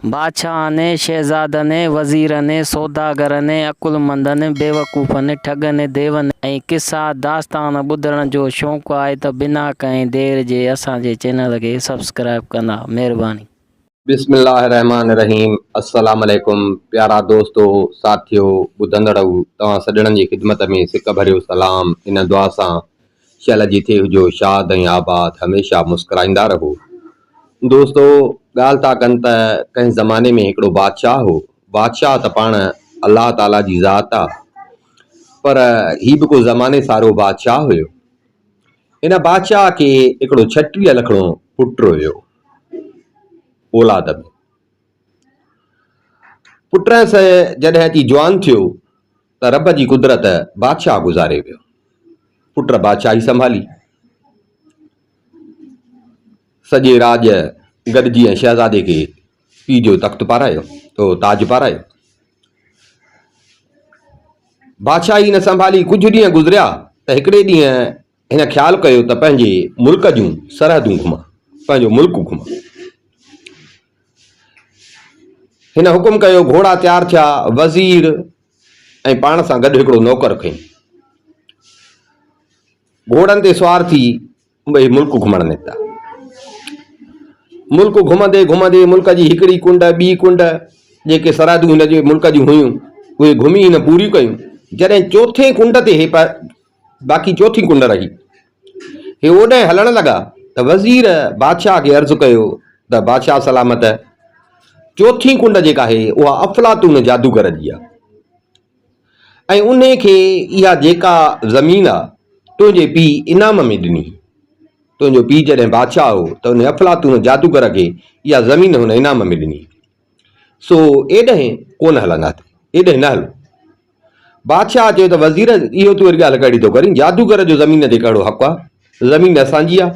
बादशाह ने, शहज़ादा ने, वज़ीर ने, सौदागर ने, अकुलमंद ने, बेवकूफ़ ने, ठग ने, देव ने ऐं किस्सा दास्तान ॿुधण जो शौक़ु आहे त बिना कंहिं देर जे असांजे चैनल खे सब्सक्राइब कंदा। महिरबानी। बिस्मिल्लाहिर्रहमानिर्रहीम। अस्सलाम वालेकुम प्यारा दोस्तों, साथियों, ॿुधंदड़ो तव्हां सॼणनि जी ख़िदमत में सिक भरियो सलाम। इन दुआ सां शल जी थिए हुजो शाद ऐं आबाद, हमेशह मुस्कुराईंदा रहो। दोस्तों, ॻाल्हि था कनि त कंहिं ज़माने में हिकिड़ो बादशाह हो। बादशाह त पाण अलाह ताला जी ज़ात आहे, पर ही बि को ज़माने सारो बादशाह हुयो। हिन बादशाह खे हिकिड़ो 36 लखणो पुटु हुयो औलाद में। पुट से जॾहिं अची जवान थियो त रब जी कुदरत बादशाह गुज़ारे वियो। पुट बादशाही संभाली, सॼे राज गॾिजी ऐं शहज़ादे खे पीउ जो तख़्त पारायो, तो ताज पारायो। बादशाही न संभाली, कुझु ॾींहं गुज़रिया त हिकिड़े ॾींहुं हिन ख़्यालु कयो त पंहिंजे मुल्क जूं सरहदूं घुमां, पंहिंजो मुल्क घुमां। हिन हुकुम कयो, घोड़ा तैयार थिया, वज़ीर ऐं पाण सां गॾु हिकिड़ो नौकर खईं। घोड़नि ते सुवार थी भई मुल्क घुमण निकिता। मुल्क घुमंदे घुमंदे मुल्क जी हिकिड़ी कुंड, ॿी कुंड, जेके सरहदूं हिन जे मुल्क जूं हुयूं उहे घुमी हिन पूरी कयूं। जॾहिं चौथे कुंड ते हे बाक़ी चौथी कुंड रही, हे ओॾे हलण लॻा त वज़ीर बादशाह खे अर्ज़ु कयो त बादशाह सलामत, चौथी कुंड जेका आहे उहा अफ़लातून जादूगर जी आहे ऐं उन खे इहा जेका ज़मीन आहे तुंहिंजे पीउ इनाम में ॾिनी। तुंहिंजो पीउ जॾहिं बादशाह हो त उन अफ़लातून जादूगर खे इहा ज़मीन हुन इनाम में ॾिनी। सो एॾे कोन हलंदासीं, एॾे न हल। बादशाह चयो त वज़ीर, इहो तूं वरी ॻाल्हि कहिड़ी थो करीं? जादूगर जो ज़मीन ते कहिड़ो हक़ु आहे? ज़मीन असांजी आहे,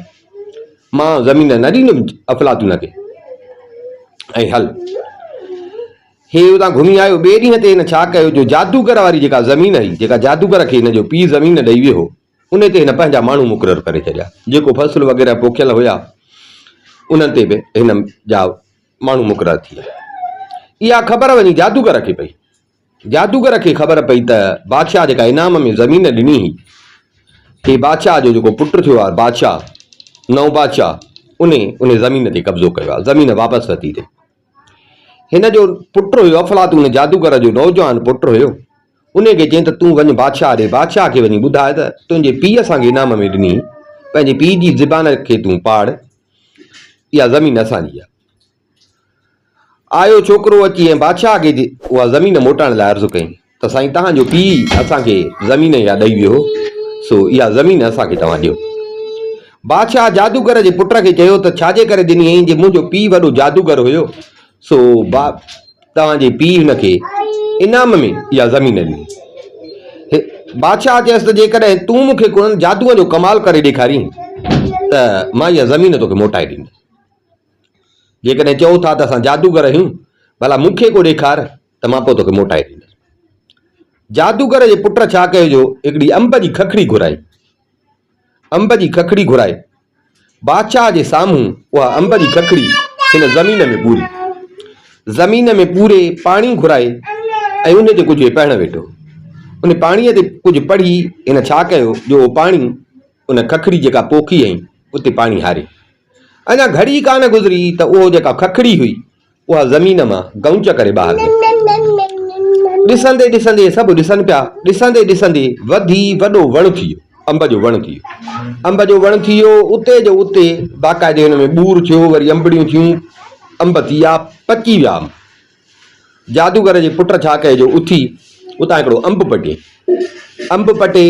मां ज़मीन न ॾींदुमि अफ़लातून खे। ऐं हल, हे उतां घुमी आयो। ॿिए ॾींहं ते हिन छा कयो, जो जादूगर वारी जेका ज़मीन हुई, जेका जादूगर खे हिन जो पीउ ज़मीन ॾेई वियो हो, उन ते हिन पंहिंजा माण्हू मुक़ररु करे छॾिया। जेको फसल वग़ैरह पोखियल हुया उन्हनि ते बि हिन जा माण्हू मुक़ररु थी विया। इहा ख़बर वञी जादूगर खे पई। जादूगर खे ख़बर पई त बादशाह जेका इनाम में ज़मीन ॾिनी हुई, हे बादशाह जो जेको पुटु थियो आहे बादशाह, नओं बादशाह, उन ज़मीन ते कब्ज़ो कयो आहे, ज़मीन वापसि वरिती अथई। हिन जो पुटु हुयो अफ़लातून जादूगर जो नौजवान पुटु हुयो। उन खे चई त तूं वञ बादशाह ॾे, बादशाह खे वञी ॿुधाए त तुंहिंजे पीउ असांखे इनाम में ॾिनी, पंहिंजे पीउ जी ज़बान खे तूं पाड़, इहा ज़मीन असांजी आहे। आयो छोकिरो अची ऐं बादशाह खे उहा ज़मीन मोटाइण लाइ अर्ज़ु कई त साईं, तव्हांजो पीउ असांखे ज़मीन इहा ॾेई वियो, सो इहा ज़मीन असांखे तव्हां ॾियो। बादशाह जादूगर जे पुट खे चयो त छाजे करे ॾिनी आहीं? जे मुंहिंजो पीउ वॾो जादूगर हुयो, सो तव्हांजे पीउ हुनखे इनाम में इहा ज़मीन ॾिनी। बादशाह चयसि त जेकॾहिं तूं मूंखे कोन जादूअ जो कमाल करे ॾेखारीं त मां इहा ज़मीन तोखे मोटाए ॾींदुमि। जेकॾहिं चओ था त असां जादूगर आहियूं, भला मूंखे को ॾेखार त मां पोइ तोखे मोटाए ॾींदुसि। जादूगर जे पुट छा कयो, जो हिकिड़ी अंब जी खखड़ी घुराई। अंब जी खखड़ी घुराए बादशाह जे साम्हूं उहा अंब जी खखड़ी हिन ज़मीन में पूरी, ज़मीन में पूरे पाणी घुराए ऐं उन ते कुझु पढ़णु वेठो। उन पाणीअ ते कुझु पढ़ी हिन छा कयो, जो पाणी उन खखड़ी जेका पोखी हुई उते पाणी हारे। अञा घड़ी कान गुज़री त उहो जेका खखड़ी हुई उहा ज़मीन मां गऊंच करे ॿाहिरि निकिती। ॾिसंदे ॾिसंदे सभु ॾिसनि पिया, ॾिसंदे ॾिसंदे वधी वॾो वणु थी वियो, अंब जो वणु थी वियो। अंब जो वणु थी वियो, उते जो उते बाक़ाइदे हुन में ॿूर थियो, वरी अंबड़ियूं थियूं, अंब थी विया, पची विया। जादूगर जे पुट छा कयो, जो उथी उतां हिकिड़ो अंब पटे, अंब पटे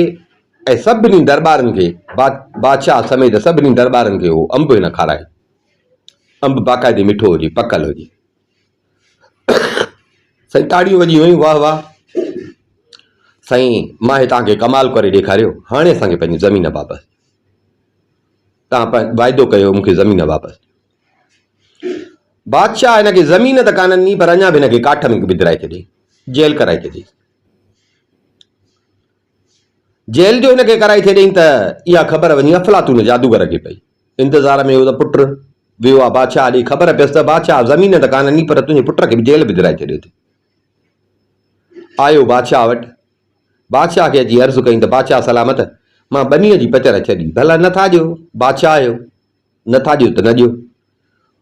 ऐं सभिनी दरबारनि खे, बादशाह समेत सभिनी दरबारनि खे उहो अंब हिन खाराए। अंब बाक़ाइदे मिठो हुजे, पकल हुजे। साईं ताड़ियूं वॼी वयूं, वाह वाह साईं, मां तव्हांखे कमाल करे ॾेखारियो, हाणे असांखे पंहिंजी ज़मीन वापसि, तव्हां वाइदो कयो मूंखे ज़मीन वापसि। बादशाह हिनखे ज़मीन त कान ॾिनी, पर अञा बि हिनखे काठ में विधिराए छॾे, जेल कराए छॾे। जेल जो हिनखे कराए छॾियईं त इहा ख़बर वञी अफ़लातून जादूगर खे पई। इंतज़ार में हो त पुट वियो आहे बादशाह ॾे, ख़बर पियसि त बादशाह ज़मीन त कान्हनी पर तुंहिंजे पुट खे बि जेल विझराए छॾियो अथई। आयो बादशाह वटि, बादशाह खे अची अर्ज़ु कई त बादशाह सलामत, मां ॿनीअ जी पचर छॾी। भला नथा ॾियो, बादशाह आहियो, नथा ॾियो त न ॾियो,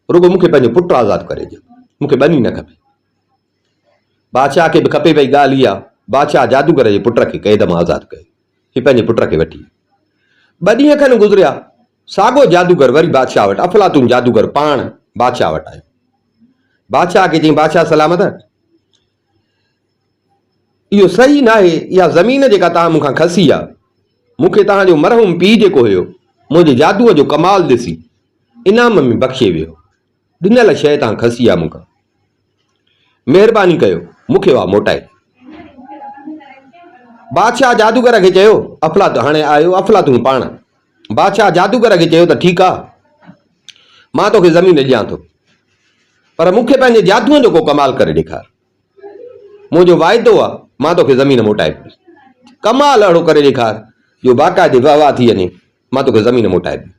रुॻो मूंखे पंहिंजो पुटु आज़ादु करे ॾियो, मूंखे ॿनी न खपे। बादशाह खे बि खपे भई ॻाल्हि इहा, बादशाह जादूगर जे पुट खे क़ैद मां आज़ादु कयो, हीउ पंहिंजे पुट खे वठी। 2 ॾींहं खनि गुज़रिया, साॻियो जादूगर वरी बादशाह वटि, अफलातून जादूगर पाण बादशाह वटि आयो। बादशाह खे चई, बादशाह सलामत, इहो सही न आहे, इहा ज़मीन जेका तव्हां मूंखां खसी आहे, मूंखे तव्हांजो मरहूम पीउ जेको हुयो मुंहिंजे जादूअ जो कमाल ॾिसी इनाम में बख़्शे वियो, ॾिनल शइ तव्हां खसी आहे मूंखां, महिरबानी कयो मूंखे उहा मोटाए। बादशाह जादूगर खे चयो, अफलातून हाणे आयो अफलातून पाण, बादशाह जादूगर खे चयो त ठीकु आहे, मां तोखे ज़मीन ॾियां थो, पर मूंखे पंहिंजे जादूअ जो को कमाल करे ॾेखार, मुंहिंजो वाइदो आहे मां तोखे ज़मीन मोटाए, कमाल अहिड़ो करे ॾेखार जो बाक़ाइदे वाह थी वञे, मां तोखे ज़मीन मोटाए ॾियां।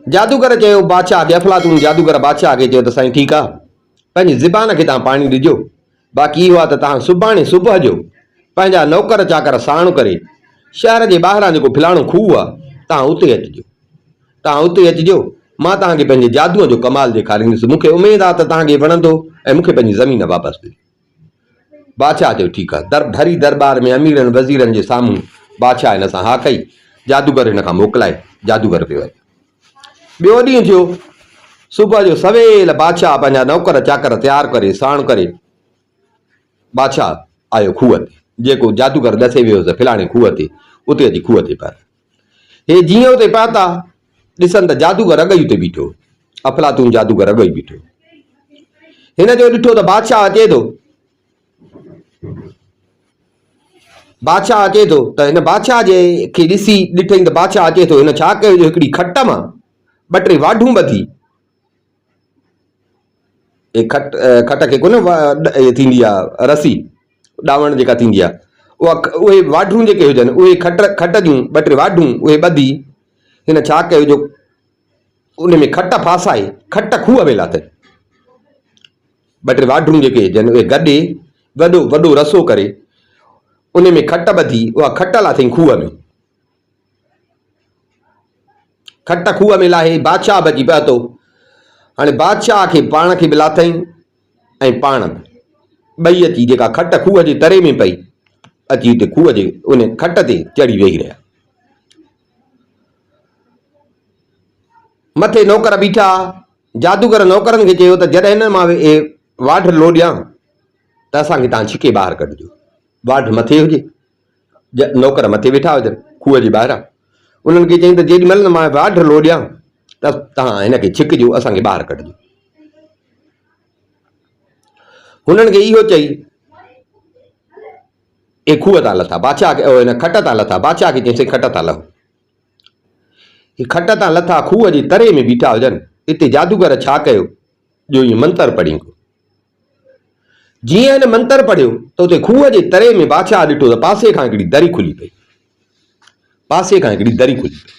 जादूगर चयो बादशाह खे, अफलातून जादूगर बादशाह खे चयो त साईं ठीकु आहे, पंहिंजी ज़बान खे तव्हां पाणी ॾिजो, बाक़ी इहो आहे त तव्हां सुभाणे सुबुह जो पंहिंजा नौकर चाकर साण करे शहर जे ॿाहिरां जेको फिलाणो खूह आहे तव्हां उते अचिजो, तव्हां उते अचिजो, मां तव्हांखे पंहिंजे जादूअ जो कमाल ॾेखारींदुसि, मूंखे उमेद आहे त तव्हांखे वणंदो ऐं मूंखे पंहिंजी ज़मीन वापसि ॾिजो। बादशाह चयो ठीकु आहे। भरी दरबार में अमीरनि वज़ीरनि जे साम्हूं बादशाह हिन सां हा कई, जादूगर हिन खां मोकिलाए, जादूगर पियो वञे। ॿियो ॾींहुं थियो, सुबुह जो सवेल बादशाह पंहिंजा नौकर चाकर तयारु करे साण करे बादशाह आयो खूह ते, जेको जादूगर ॾसे वियो हुओ फिलाणे खूह ते, उते अची खूह ते पहुता। हे जीअं उते पहुता ॾिसनि त जादूगर अॻ ई उते बीठो, अफलातून जादूगर अॻ ई बीठो। हिन जो ॾिठो त बादशाह अचे थो, बादशाह अचे थो त हिन बादशाह जे खे ॾिसी ॾिठई त बादशाह अचे थो, हिन छा कयो जो हिकिड़ी खट मां 2-3 वाढूं ॿधी, खट खे कोन थींदी आहे रसी ॾावण जेका थींदी आहे, उहे वाढूं जेके हुजनि उहे खट जूं 2-3 वाढूं उहे ॿधी, हिन छा कयो जो उन में खट फासाए खट खूह में लाथई, 2-3 वाढूं जेके हुजनि उहे गॾे वॾो वॾो रसो करे उन में खट ॿधी, उहा खट लाथई खूह में, खट खूह में लाहे बादशाह बची पहुतो। हाणे बादशाह खे पाण खे बि लाथई ऐं पाण ॿई अची जेका खट खूह जे तरे में पई अची हिते खूह जे उन खट ते चढ़ी वेही रहिया। मथे नौकर बीठा, जादूगर नौकरनि खे चयो त जॾहिं हिन मां वाढ लो ॾियां त असांखे तव्हां छिके ॿाहिरि कढिजो, वाढ मथे हुजे, नौकर मथे वेठा हुजनि खूह जे ॿाहिरां, उन्हनि खे चई त जेॾी महिल मां वाढ लो ॾियां त तव्हां हिनखे छिकिजो, असांखे ॿाहिरि कढिजो। हुननि खे इहो चई ए खूह तां लथा, बादशाह हिन खट तां लथा, बादशाह खे चई खट तां लहो, ही खट तां लथा खूह जे तरे में बीठा हुजनि। हिते जादूगर छा कयो जो इहो मंत्र पढ़ी, जीअं हिन मंत्र पढ़ियो त उते खूह जे तरे में बादशाह ॾिठो त पासे खां हिकिड़ी दरी खुली पई, पासे खां हिकिड़ी दरी खुली पई।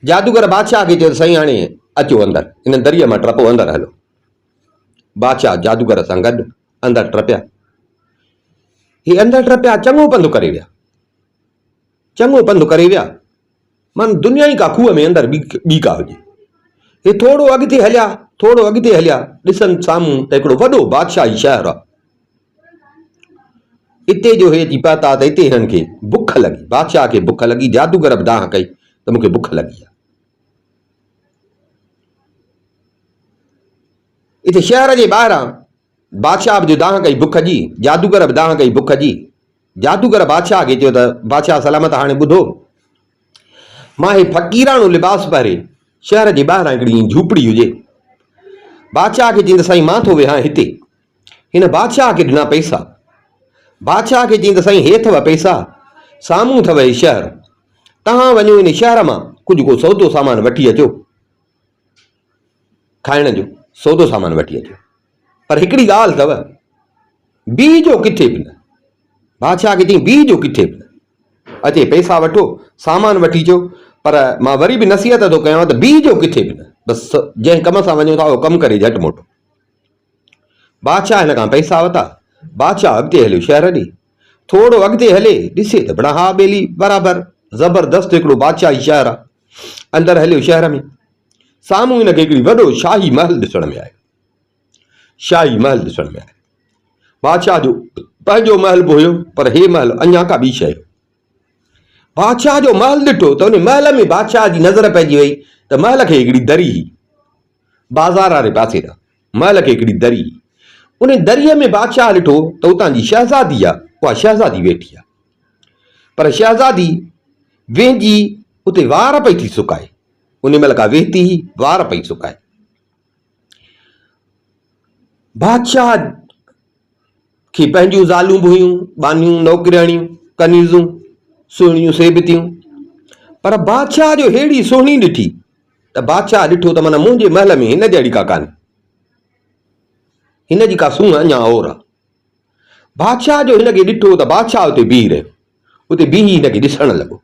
जादूगर बादशाह खे चयो साईं हाणे अचो अंदरि, हिन दरीअ मां टपो अंदरि हलो। बादशाह जादूगर सां गॾु अंदरि टपिया, हे अंदरि टपिया, चङो पंधु करे विया, चङो पंधु करे विया, मन दुनिया ई का खूह में अंदरि ॿी का हुजे। हे थोरो अॻिते हलिया, थोरो अॻिते हलिया, ॾिसनि साम्हूं त हिकिड़ो वॾो बादशाही शहर आहे। हिते जो हे अची पहुता त हिते हिननि खे बुख लॻी, बादशाह खे बुख लॻी, जादूगर बि दाह कई त मूंखे बुख लॻी आहे। हिते शहर जे ॿाहिरां बादशाह बि दाह कई बुख जी, जादूगर बि दाह कई बुख जी। जादूगर बादशाह खे चयो त बादशाह सलामत, हाणे ॿुधो, मां हे फ़क़ीराणो लिबास पारे शहर जे ॿाहिरां हिकिड़ी झूपड़ी हुजे। बादशाह खे चई त साईं मां थो वेहां हिते। हिन बादशाह खे ॾिना पैसा, बादशाह खे चई त साईं हे अथव पैसा, साम्हूं अथव हे शहर, तव्हां वञो हिन शहर मां कुझु को सौदो सामान वठी अचो, खाइण जो सौदो सामान वठी अचो, पर हिकिड़ी ॻाल्हि अथव, बीहजो किथे बि न। बादशाह खे चई बीहजो किथे बि न, अचे पैसा वठो, सामान वठी अचो, पर मां वरी बि नसीहत थो कयां त बीहजो किथे बि न, बसि जंहिं कम सां वञो था उहो कमु करे झटि मोटो। बादशाह हिन खां पैसा वरिता। बादशाह अॻिते हलियो शहर ॾे। थोरो अॻिते हले ॾिसे त बड़ा हा ॿेली बराबरि ज़बरदस्त हिकिड़ो बादशाही शहर आहे। अंदरि हलियो शहर में, साम्हूं हिनखे हिकिड़ी वॾो शाही महल ॾिसण में आयो। शाही महल ॾिसण में आयो। बादशाह जो पंहिंजो महल बि हुयो, पर हे महल अञा का ॿी शइ। बादशाह जो महल ॾिठो त उन महल में बादशाह जी नज़र पइजी वई त महल खे हिकिड़ी दरी हुई, बाज़ार वारे पासे खां महल खे हिकिड़ी दरी हुई। उन दरीअ में बादशाह ॾिठो त उतां जी शहज़ादी आहे, उहा शहज़ादी वेठी आहे। पर शहज़ादी वेंजी उते वार पई थी सुकाए। उन महिल खां वेहती ही वार पई सुकाए। बादशाह खे पंहिंजूं ज़ालूं बि हुयूं, बानियूं, नौकिरियाणियूं, कनीज़ूं, सुहिणियूं सेबतियूं। पर बादशाह जो हेड़ी सुहिणी ॾिठी त बादशाह ॾिठो त माना मुंहिंजे महल में हिन जहिड़ी का कान्हे, हिन जी का सूंहं अञा और आहे। बादशाह जो हिनखे ॾिठो त बादशाह उते बीह रहियो। उते बीही हिनखे ॾिसण लॻो,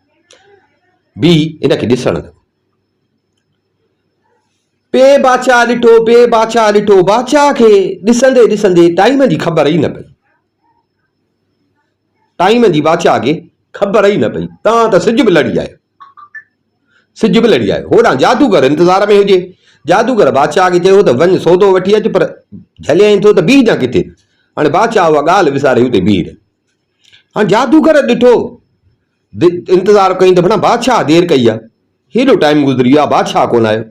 बीही हिनखे ॾिसण लॻो। पे बादशाह ॾिठो, पे बादशाह ॾिठो। बादशाह खे ॾिसंदे ॾिसंदे टाइम जी ख़बर ई न पई। टाइम जी बादशाह खे ख़बर ई न पई। तव्हां त सिज बि लड़ी आयो, सिज बि लड़ी आयो। होॾां जादूगर इंतज़ार में हुजे। जादूगर बादशाह खे चयो त वञ सौदो वठी अच, पर झलियाईं थो त बीहजां किथे। हाणे बादशाह उहा ॻाल्हि विसारे उते बीह रहियो। हाणे जादूगर ॾिठो, इंतज़ार कई त भला बादशाह देरि कई आहे, हेॾो टाइम गुज़री वियो आहे, बादशाह कोन आयो।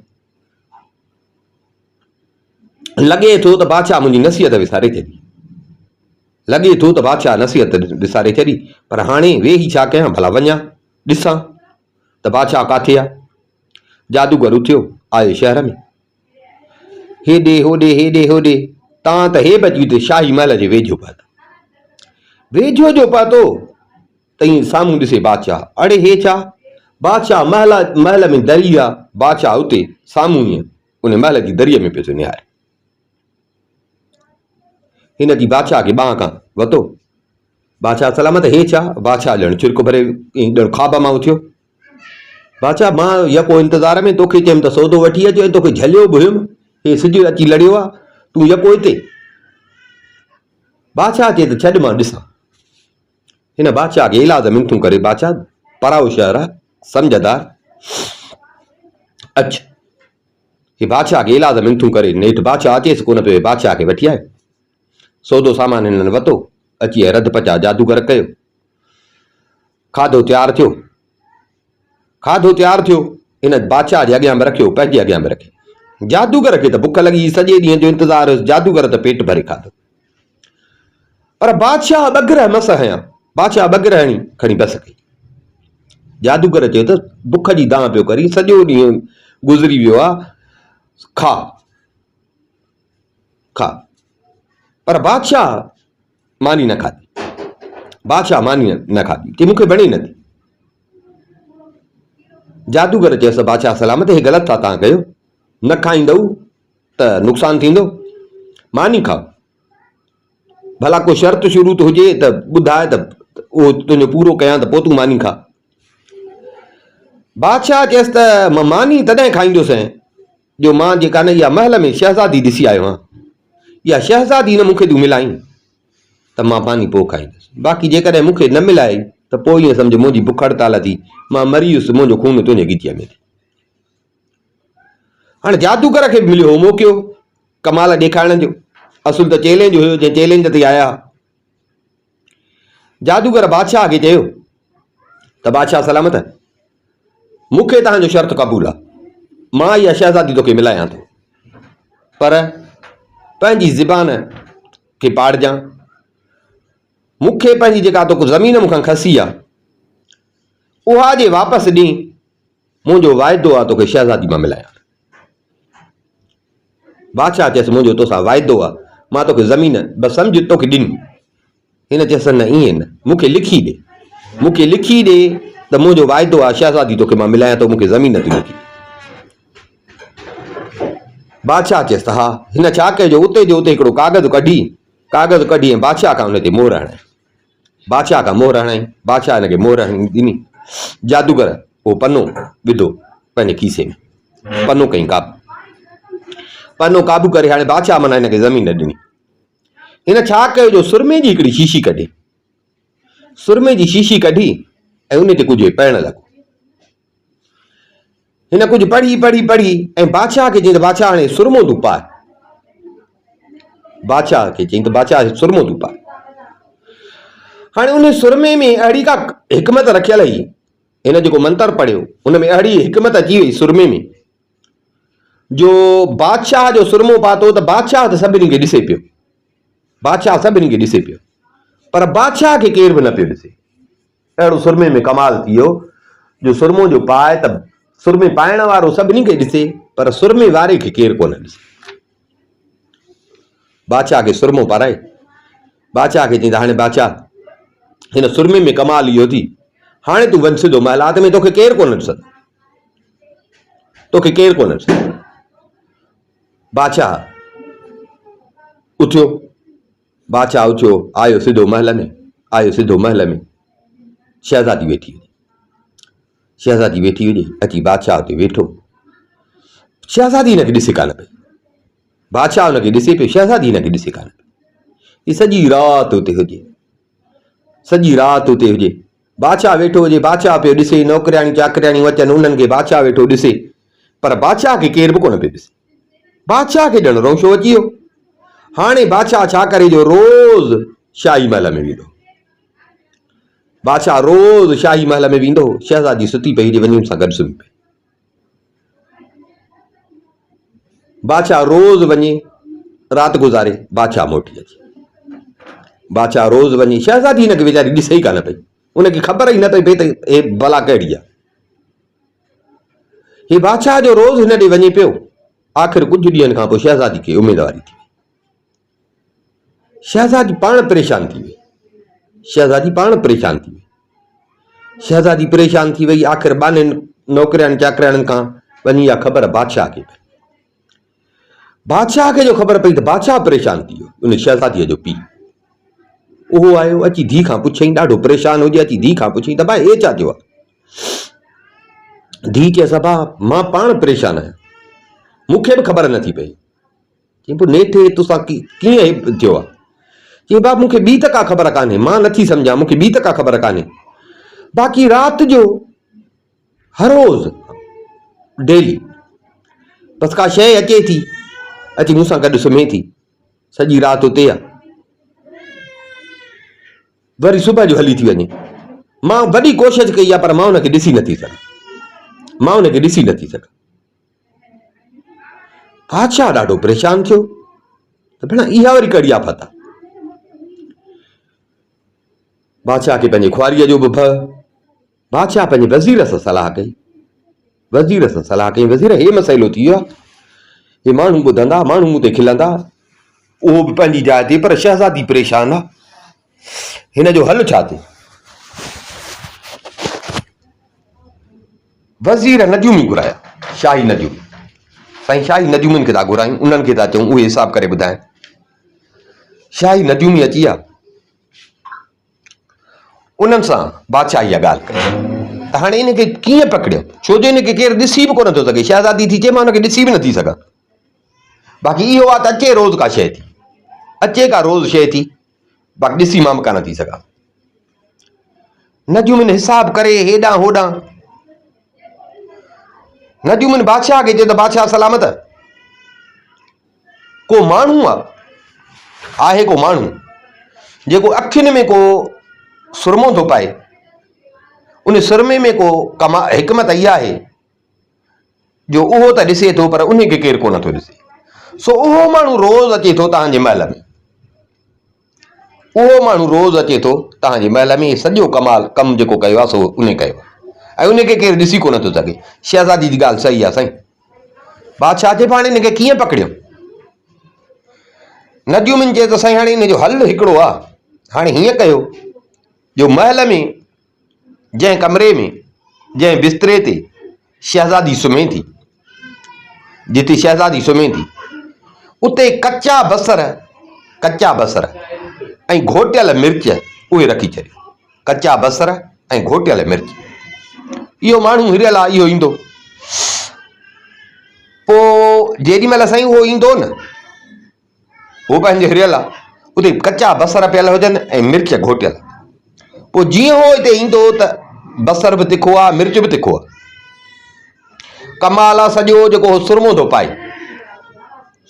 लॻे थो त बादशाह मुंहिंजी नसीहत विसारे छॾी, लॻे थो त बादशाह नसीहत विसारे छॾी। पर हाणे वेही छा कयां, भला वञा ॾिसां त बादशाह काथे आहे। जादूगर उथियो, आयो शहर में। हेॾे होॾे हेॾे होॾे, तव्हां त हे बची हुते शाही महल जे वेझो पहुता। वेझो जो पहुतो त ईअं साम्हूं ॾिसे बादशाह। अड़े हे छा, बादशाह महल में दरी आहे। बादशाह उते साम्हूं ईअं उन महल जी दरीअ में पियो निहारे। हिन जी बादशाह खे ॿांह खां वरितो। बादशाह सलामत, हे छा? बादशाह ॼण छिरको भरे ॼण ख़्वाब मां उथियो। बादशाह, मां यको इंतज़ार में तोखे चयुमि त सौदो वठी अचो, तोखे झलियो बि हुयुमि, हे सिज अची लड़ियो आहे, तूं यको हिते। बादशाह चए त छॾ मां ॾिसां। हिन बादशाह खे इलाज मिनथूं करे, बादशाह पराओ शहर आहे, सम्झदार, अच्छा। हे बादशाह खे इलाज मिनथूं करे नेठि बादशाह अचेसि कोन पियो, बादशाह खे वठी आयो। सौदो सामान हिननि वरितो, अची रध पचा जादूगर कयो। खाधो तयारु थियो, खाधो तयारु थियो। हिन बादशाह जे अॻियां बि रखियो, पंहिंजे अॻियां बि रखियो। जादूगर खे त बुख लॻी, सॼे ॾींहं जो इंतज़ार हुयुसि। जादूगर त पेट भरे खाधो। पर बादशाह ॿग्रह मस हयां, बादशाह ॿग्रह हणी खणी बस कई। जादूगर चयो त बुख जी दांह पियो करी, सॼो ॾींहुं गुज़री वियो आहे, खा खा। पर बादशाह मानी न खाधी। बादशाह मानी न खाधी, चई मूंखे वणे नथी। जादूगर चयसि बादशाह सलामत, हे ग़लति था तव्हां कयो, न खाईंदव त नुक़सानु थींदो, मानी खाओ। भला को शर्त शुरू हुजे त ॿुधाए त उहो तुंहिंजो पूरो कयां त पोइ तूं मानी खा। बादशाह चयसि त मां मानी तॾहिं खाईंदुसि जो मां जेका न इहा महल में शहज़ादी ॾिसी आयो आहियां, इहा शहज़ादी न मूंखे तूं मिलाई त मां मानी पोइ खाईंदुसि। बाक़ी जेकॾहिं मूंखे न मिलाई त पोइ ईअं सम्झ मुंहिंजी बुख हड़ताल थी, मां मरी वियुसि, मुंहिंजो खून तुंहिंजे ॻिचीअ में थी। हाणे जादूगर खे मिलियो हो मौक़ो कमाल ॾेखारण जो। असुल त चैलेंज हुयो, जंहिं चैलेंज ते आया। जादूगर बादशाह खे चयो त बादशाह सलामत, मूंखे तव्हांजो शर्त क़बूल आहे, मां इहा शहज़ादी तोखे मिलायां थो, पर पंहिंजी ज़बान खे पाड़जां। मूंखे पंहिंजी जेका तोखे ज़मीन मूंखां खसी आहे उहा जे वापसि ॾी, मुंहिंजो वाइदो आहे तोखे शहज़ादी मां मिलायां। बादशाह चयसि मुंहिंजो तोसां वाइदो आहे, मां तोखे ज़मीन बसि सम्झ तोखे ॾिनी। हिन चयसि न ईअं न, मूंखे लिखी ॾे, मूंखे लिखी ॾे त मुंहिंजो वाइदो आहे शहज़ादी तोखे मां मिलायां थो, मूंखे ज़मीन थी लिखी। बादशाह चयसि त हा। हिन छा कयो, उते जो उते हिकिड़ो कागज़ कढी ऐं बादशाह खां हुन ते मोहर हणाई। बादशाह खां मोहर हणाई, बादशाह हिनखे मोहर हणी ॾिनी। जादूगर उहो पनो विधो पंहिंजे खीसे में, पनो कई पनो काबू करे हाणे बादशाह माना हिनखे ज़मीन ॾिनी। हिन छा कयो जो सुरमे जी हिकिड़ी शीशी कढी, सुरमे जी शीशी कढी ऐं उन ते कुझु पढ़णु लॻो। हिन कुझु पढ़ी पढ़ी पढ़ी ऐं बादशाह खे चई त बादशाह हाणे सुरमो तूं पाए, बादशाह खे चई त बादशाह सुरमो तूं पाए। हाणे उन सुरमे में अहिड़ी का हिकमत रखियल हुई, हिन जेको मंत्र पढ़ियो उन में अहिड़ी हिकमत अची वई सुरमे में जो बादशाह जो सुरमो पातो त बादशाह त सभिनी खे ॾिसे पियो, बादशाह सभिनी खे ॾिसे पियो, पर बादशाह खे केर बि न पियो ॾिसे। अहिड़ो सुरमे में कमाल थी वियो जो सुरमो जो पाए त सुरमे पाइण वारो सभिनी खे ॾिसे, पर सुरमे वारे खे केर कोन ॾिसे। बादशाह खे सुरमो पाराए, बादशाह खे चई त हाणे बादशाह हिन सुरमे में कमाल इहो थी, हाणे तूं वञ सिधो महिलात में, तोखे केर कोन ॾिसंदो, तोखे केर कोन ॾिसंदो। बादशाह उथियो, बादशाह उथियो, आयो सिधो महल में, आयो सिधो महल में। शहज़ादी वेठी हुई, शहज़ादी वेठी हुई, अची बादशाह उते वेठो। शहज़ादी हिनखे ॾिसे कान पई, बादशाह हुनखे ॾिसे पियो, शहज़ादी हिनखे ॾिसे कान पई। ही सॼी राति उते हुजे, सॼी राति उते हुजे, बादशाह वेठो हुजे, बादशाह पियो ॾिसे, नौकरियाणी चाकरियाणी अचनि उन्हनि खे बादशाह वेठो ॾिसे, पर बादशाह खे केर बि कोन पियो ॾिसे। बादशाह खे ॼण रोशो अची वियो। हाणे बादशाह छा करे जो रोज़ शाही महल में वेंदो, बादशाह रोज़ शाही महल में वेंदो, शहज़ादी सुती पई हुजे वञी हुन सां गॾु सुम्ही पई। बादशाह रोज़ वञे राति गुज़ारे, बादशाह मोटी अचे, बादशाह रोज़ वञे, शहज़ादी हिनखे वीचारी ॾिसे ई कान पई, उनखे ख़बर ई न पई पई त हे भला कहिड़ी आहे। हे बादशाह जो रोज़ हिन ॾे वञे पियो। आख़िर कुझु ॾींहंनि खां पोइ शहज़ादी खे उमेदवारी थी वई, शहज़ादी पाण परेशान थी वई, शहज़ादी पाण परेशान थी वई, शहज़ादी परेशान थी वई। आख़िर बाने नौकरियाणी चाकरियाणियुनि खां वञी इहा ख़बर बादशाह खे पई, बादशाह खे जो ख़बर पई त बादशाह परेशान थी वियो। उन शहज़ादीअ जो पीउ उहो आयो, अची धीउ खां पुछईं, ॾाढो परेशान हुजे, अची धीउ खां पुछईं त भाई हे छा थियो आहे। धीउ चयसि भाउ मां पाण परेशान आहियां, मूंखे बि ख़बर नथी पई। चई पोइ नेठे तोसां कीअं थियो आहे। चई भाउ मूंखे ॿी त का ख़बर कान्हे, मां नथी सम्झां, मूंखे ॿी त का ख़बर कान्हे, बाक़ी राति जो हर रोज़ डेली बसि का शइ अचे थी, अची मूंसां गॾु सुम्हे थी, सॼी राति उते आहे, वरी सुबुह जो हली थी वञे। मां वॾी कोशिशि कई आहे पर मां हुनखे ॾिसी नथी सघां, मां हुनखे ॾिसी नथी सघां। बादशाह ॾाढो परेशान थियो त भेण इहा वरी कहिड़ी आफ़त आहे। बादशाह खे पंहिंजे खुआरीअ जो बि भउ। बादशाह पंहिंजे वज़ीर सां सलाह कई, वज़ीर सां सलाह कई, वज़ीर हे मसइलो थी वियो आहे, हे माण्हू ॿुधंदा, माण्हू मूं ते खिलंदा, उहो बि पंहिंजी जाइ ते, पर शहज़ादी परेशान आहे, हिन जो हल छा थिए। वज़ीर नजूमी घुराया, शाही नजूमी, साईं शाही नजूमियुनि खे था घुरायूं, उन्हनि खे था चऊं उहे हिसाब करे ॿुधाइनि। शाही नजूमी अची विया, उन्हनि सां बादशाह इहा ॻाल्हि कई त हाणे इनखे कीअं पकड़ियो, छो जो इनखे केरु ॾिसी बि कोन थो सघे। शहज़ादी थी चए मां हुनखे ॾिसी बि नथी सघां, बाक़ी इहो आहे त अचे रोज़ का शइ थी, अचे का रोज़ शइ थी, बाक़ी ॾिसी मां बि कान थी सघां। नजूमिन हिसाब करे हेॾां होॾां, नजूमिन बादशाह खे चए त बादशाह सलामत, को माण्हू आहे को माण्हू जेको अखियुनि में को सुरमो थो पाए, उन सुरमे में को हिकमत इहा आहे जो उहो त ॾिसे थो पर उनखे केरु कोन थो ॾिसे। सो उहो माण्हू रोज़ अचे थो तव्हांजे महल में, उहो माण्हू रोज़ अचे थो तव्हांजे महल में, सॼो कमु जेको कयो आहे सो उन कयो ऐं उनखे केरु ॾिसी कोन थो सघे। शहज़ादी जी ॻाल्हि सही आहे साईं। बादशाह चए पाण हिनखे कीअं पकड़ियो। नजूमिन चए त साईं हाणे हिन जो हल हिकिड़ो आहे, हाणे हीअं कयो जो महल में जंहिं कमरे में जंहिं बिस्तरे ते शहज़ादी सुम्हे थी, जिते शहज़ादी सुम्हे थी उते कच्चा बसर ऐं घोटियल मिर्च उहे रखी छॾियो, कच्चा बसर ऐं घोटियल मिर्च इहो माण्हू हिरियल आहे, इहो ईंदो। पोइ जेॾी महिल साईं उहो ईंदो न, उहो पंहिंजो हिरियल आहे, उते कचा बसर पियल हुजनि ऐं मिर्च घोटियल। पोइ जीअं उहो हिते ईंदो त बसर बि तिखो आहे, मिर्च बि तिखो आहे। कमाल आहे सॼो जेको सुरमो थो पाए,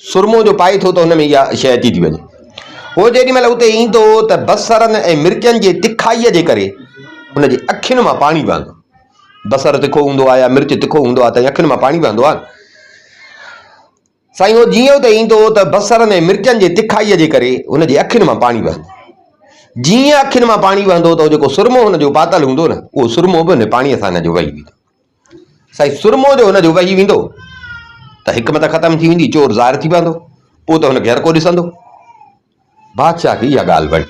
सुरमो जो पाए थो त हुन में इहा शइ अची थी वञे। उहो जेॾी महिल उते ईंदो त बसरनि ऐं मिर्चनि जे तिखाईअ जे करे हुनजी अखियुनि मां पाणी वहंदो। बसर तिखो हूंदो आहे या मिर्च तिखो हूंदो आहे त अखियुनि मां पाणी वहंदो आहे। साईं उहो जीअं उते ईंदो त बसरनि ऐं मिर्चनि जे तिखाईअ जे करे हुनजी अखियुनि मां पाणी वहंदो। जीअं अखियुनि मां पाणी वहंदो त जेको सुरमो हुनजो पातल हूंदो न, उहो सुरमो बि हुन पाणीअ सां हिनजो वही वेंदो। साईं सुरमो जो हुनजो वही वेंदो त हिकमत ख़तमु थी वेंदी, चोर ज़ाहिर थी पवंदो। पोइ त हुनखे हर को ॾिसंदो। बादशाह खे इहा ॻाल्हि वणी,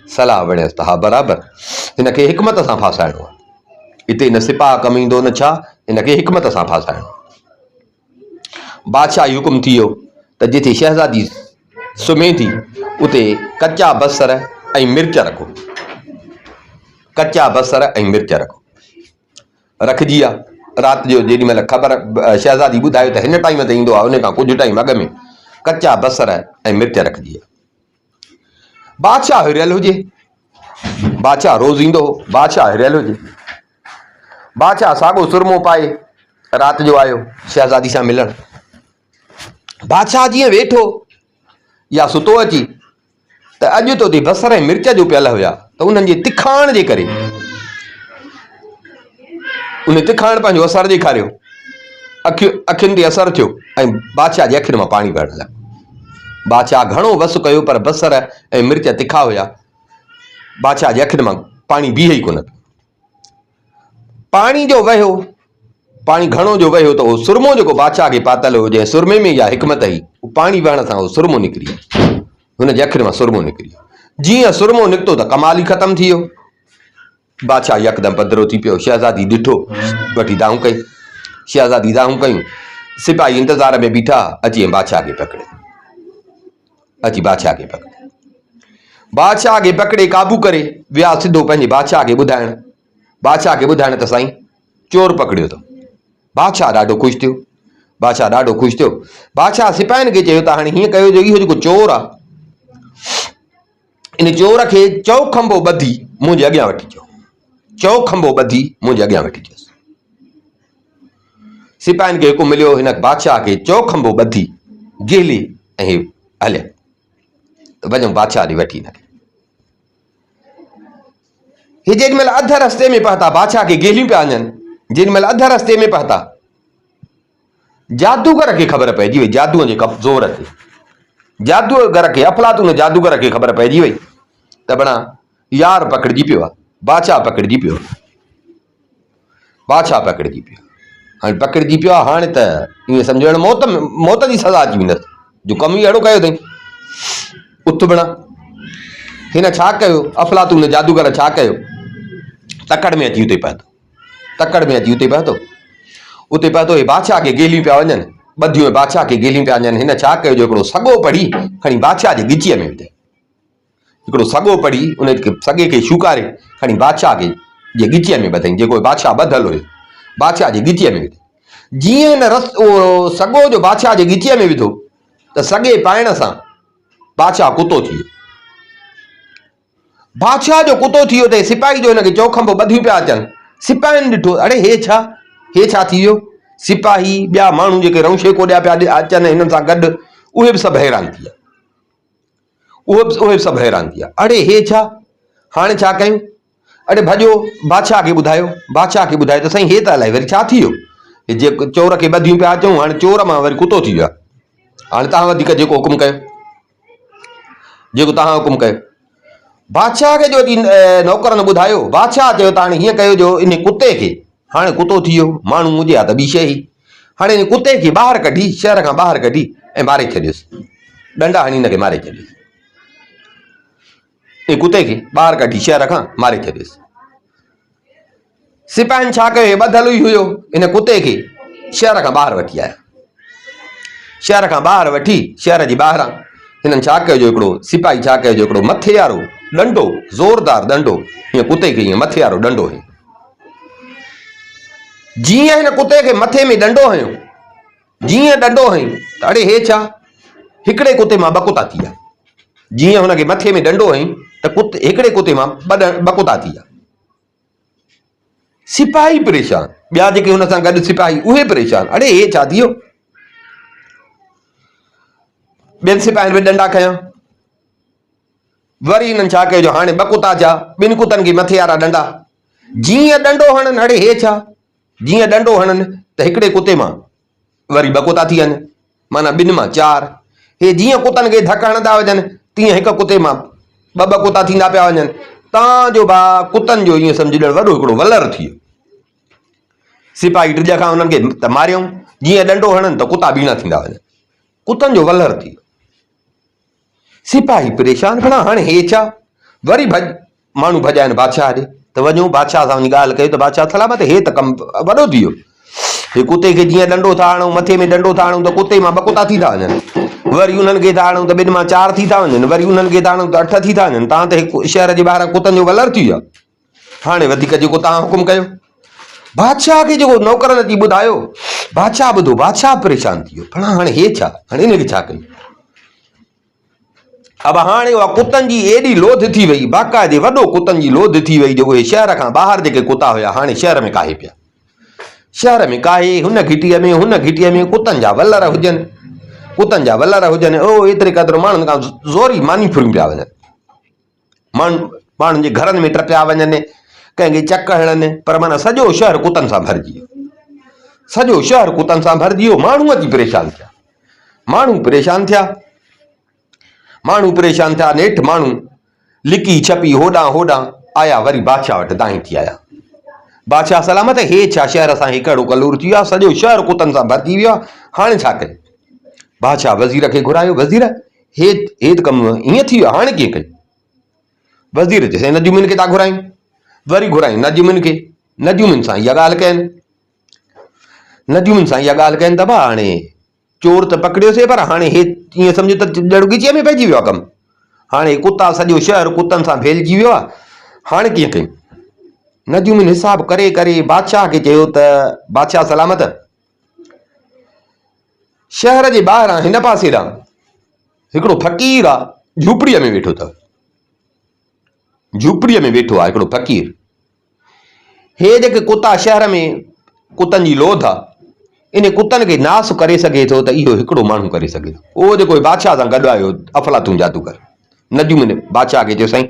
सलाह वणियसि त हा बराबरि, हिनखे हिकमत सां फासाइणो आहे। हिते न सिपाह कमु ईंदो न छा, हिनखे हिकमत सां फासाइणो। बादशाह हुकुम थी वियो त जिथे शहज़ादी सुम्हे थी उते कचा बसर ऐं मिर्च रखो, कचा बसर ऐं मिर्च रखो। रखिजी आहे। राति जो जेॾी महिल ख़बर शहज़ादी ॿुधायो त हिन टाइम ते ईंदो आहे, उन खां कुझु टाइम अॻु में कचा बसर ऐं मिर्च रखिजी आहे। बादशाह हिरियल हुजे, बादशाह रोज़ ईंदो हो, बादशाह हिरियल हुजे। बादशाह साॻो सुरमो पाए राति जो आयो शहज़ादी सां मिलण। बादशाह जीअं वेठो या सुतो अची त अॼु तो ते बसर ऐं मिर्च जो पियल हुया, त उन्हनि जे तिखाण जे करे उन तिखाण पंहिंजो असरु ॾेखारियो, अखियुनि ते असरु थियो ऐं बादशाह जे अखियुनि मां पाणी वहण लॻो। बादशाह घणो वसु कयो पर बसर ऐं मिर्च तिखा हुया, बादशाह जे अखियुनि मां पाणी बीहे ई कोन। पाणी जो वहियो, पाणी घणो जो वहियो त उहो सुरमो जेको बादशाह खे पातल हो, जंहिं सुरमे में इहा हिकमत हुई, पाणी वहण सां उहो सुरमो निकिरी वियो, हुनजे अखियुनि मां सुरमो निकिरी वियो। जीअं सुरमो निकितो त कमाल ई ख़तमु थी वियो। बादशाह यकदमि पधिरो थी पियो। शहज़ादी ॾिठो, वठी दाऊं कई। शहज़ादी दाऊं कयूं, सिपाही इंतज़ार में बीठा, अची ऐं बादशाह खे पकड़े, अची बादशाह खे पकड़े, बादशाह खे पकड़े काबू करे विया सिधो पंहिंजे बादशाह खे ॿुधाइण। बादशाह खे ॿुधाइण त साईं चोर पकड़ियो अथऊं। बादशाह ॾाढो ख़ुशि थियो, बादशाह ॾाढो ख़ुशि थियो। बादशाह सिपाहियुनि खे चयो त हाणे हीअं कयो जो इहो जेको चोर आहे, इन चोर खे चौखंबो ॿधी मुंहिंजे अॻियां वठी अचो, चौखंबो ॿधी मुंहिंजे अॻियां वठी अचोसि। सिपाहियुनि खे हुकुम मिलियो, हिन बादशाह खे चौखंबो ॿधी गेले ऐं हलिया त वञूं बादशाह ॾे वठी हिनखे। हे जेॾी महिल अध रस्ते में पहुता, बादशाह खे गेलियूं पिया वञनि, जेॾी महिल अध रस्ते में पहुता, जादूगर खे ख़बर पइजी वई, जादूअ जे ज़ोर ते जादूगर खे, अफलातून जादूगर खे ख़बर पइजी वई त बणा यार पकड़िजी पियो आहे, बादशाह पकड़िजी पियो, बादशाह पकड़िजी पियो। हाणे पकड़िजी पियो आहे, हाणे त ईअं सम्झो हाणे मौत जी सज़ा अची वेंदसि, जो कमु ई अहिड़ो कयो अथई। उथ बणा हिन छा कयो, अफलातून जादूगर छा कयो, तकड़ में अची उते पहुतो, तकड़ में अची उते पहुतो, उते पहुतो। हे बादशाह खे गेलियूं पिया वञनि, ॿधियूं बादशाह खे गेलियूं पिया वञनि। हिन छा कयो जो हिकिड़ो सॻो पढ़ी खणी बादशाह जे गिचीअ में विधई, हिकिड़ो सॻो पढ़ी उन सॻे खे शूकारे खणी बादशाह खे जे गिचीअ में ॿधई, जेको बादशाह ॿधल हुयो बादशाह जे गिचीअ में विधई। जीअं हिन उहो सॻो जो बादशाह जे गिचीअ में विधो त सॻे पाइण सां बादशाह कुतो थी वियो। बादशाह जो कुतो थी वियो त सिपाही जो हिनखे चौखंबो ॿधियूं पिया अचनि। सिपाहियुनि ॾिठो, अड़े हे छा थी वियो। सिपाही ॿिया माण्हू जेके रौशे कोॾिया पिया अचनि हिननि सां गॾु, उहे बि सभु हैरान थी विया, उहे बि सभु हैरान थी विया। अड़े हे छा, हाणे छा कयूं। अड़े भॼो बादशाह खे ॿुधायो, बादशाह खे ॿुधायो त साईं हे त अलाए वरी छा थी वियो, जे चोर खे ॿधियूं पिया अचूं, हाणे चोर मां वरी कुतो थी वियो आहे। हाणे तव्हां वधीक जेको हुकुम कयो, जेको तव्हां हुकुम कयो। बादशाह खे जो नौकरनि ॿुधायो, बादशाह चयो त हाणे हीअं कयो जो इन कुते खे, हाणे कुतो थी वियो, माण्हू हुजे हा त ॿी शइ, हाणे इन कुते खे ॿाहिरि कढी, शहर खां ॿाहिरि कढी ऐं मारे छॾियोसि, डंडा हणी हिनखे मारे छॾियोसि। इन कुते खे ॿाहिरि कढी शहर खां मारे छॾियोसि। सिपाहियुनि छा कयो, हे ॿधल ई हुयो, इन कुते खे शहर खां ॿाहिरि वठी आया, शहर खां ॿाहिरि वठी शहर जे ॿाहिरां हिननि छा कयो जो हिकिड़ो सिपाही छा कयो जो हिकिड़ो मथे वारो डंडो, ज़ोरदार डंडो, हीअं कुते खे हीअं मथे वारो डंडो जीअं हिन कुते खे मथे में डंडो हयो, जीअं डंडो हई त अड़े हे छा, हिकिड़े कुते मां ॿ कुता थी विया। जीअं हुनखे मथे में डंडो हई त हिकिड़े कुते मां ॿ कुता थी विया। सिपाही परेशान, ॿिया जेके हुन सां गॾु सिपाही उहे परेशान, अड़े हे छा थी वियो। ॿियनि सिपाहियुनि बि डंडा खयां, वरी हिननि छा कयो जो हाणे ॿ कुता थिया, ॿिनि कुतनि खे मथे वारा डंडा, जीअं डंडो हणनि अड़े हे छा, जीअं डंडो हणनि त हिकिड़े कुते मां वरी ॿ कुता थी वञनि, माना ॿिनि मां चारि। हे जीअं कुतनि खे धक हणंदा वञनि तीअं हिकु कुते मां ॿ कुता थींदा पिया वञनि। तव्हांजो भाउ कुतनि जो ईअं सम्झी ॾियणु वॾो हिकिड़ो वलर थी वियो। सिपाही टिज खां हुननि खे त मारियऊं, जीअं डंडो हणनि त कुता बीणा थींदा वञनि, कुतनि जो वलर थी वियो। सिपाही परेशान, भला हाणे हे छा, वरी माण्हू भॼाइनि बादशाह ॾे त वञूं बादशाह सां वञी ॻाल्हि कयो त बादशाह सलामत, हे त कमु वॾो थी वियो। हे कुते खे जीअं डंडो था हणूं, मथे में डंडो था हणूं त कुते मां ॿ कुता थी था वञनि, वरी उन्हनि खे था हणूं त ॿिनि मां चारि थी था वञनि, वरी उन्हनि खे था हणूं त 8 थी था वञनि। तव्हां त हिकु शहर जे ॿाहिरां कुतनि जो वलर थी वियो। हाणे वधीक जेको तव्हां हुकुम कयो, बादशाह खे जेको नौकरनि अची ॿुधायो, बादशाह ॿुधो, बादशाह परेशान थी वियो, भला हाणे हे छा, हाणे हिनखे छा कयूं। अब हाणे उहा कुतनि जी एॾी लोध थी वई, बाक़ाइदे वॾो कुतनि जी लोध थी वई, जो उहे शहर खां ॿाहिरि जेके कुता हुया हाणे शहर में काहे पिया। शहर में काहे, हुन घिटीअ में हुन घिटीअ में कुतनि जा वलर हुजनि, कुतनि जा वलर हुजनि। ओ एतिरे क़दुरु माण्हुनि खां ज़ोरी मानी फुरियूं पिया वञनि, माण्हुनि जे घरनि में टपिया वञनि, कंहिंखे चक हणनि, पर माना सॼो शहर कुतनि सां भरिजी वियो, सॼो शहर कुतनि सां भरिजी वियो। माण्हू अची परेशान थिया, माण्हू परेशान थिया, माण्हू परेशान थिया। नेठि माण्हू लिकी छपी होॾां होॾां आया, वरी बादशाह वटि दाहीं थी आया। बादशाह सलामत, हे छा शहर असां हिकिड़ो कलूर थी वियो आहे, सॼो शहर कुतनि सां भरिजी वियो आहे, हाणे छा कयूं। बादशाह वज़ीर खे घुरायो, वज़ीर हे त कमु ईअं थी वियो, हाणे कीअं कयूं। वज़ीर चयईं नजूमिन खे था घुरायूं, वरी घुरायूं नजूमिन खे, नजूमिन सां इहा ॻाल्हि कयनि, नजूमिन सां इहा ॻाल्हि कयनि त भाउ हाणे चोर त पकड़ियोसीं, पर हाणे हे ईअं सम्झो त ॼणु में पइजी वियो आहे कमु, हाणे कुता सॼो शहर कुतनि सां फैलिजी वियो आहे, हाणे कीअं कयूं। नजूमिन हिसाब करे करे बादशाह खे चयो त बादशाह सलामत, शहर जे ॿाहिरां हिन पासे ॾांहुं हिकिड़ो फ़क़ीर आहे, झूपड़ीअ में वेठो अथव, झूपड़ीअ में वेठो आहे हिकिड़ो फ़क़ीर। हे जेके कुता शहर में कुतनि जी लोध आहे, इन कुतनि खे नास करे सघे थो त इहो हिकिड़ो माण्हू करे सघे थो, उहो जेको बादशाह सां गॾु आयो अफलातून जादूगर। नजूमिन बादशाह खे चयो साईं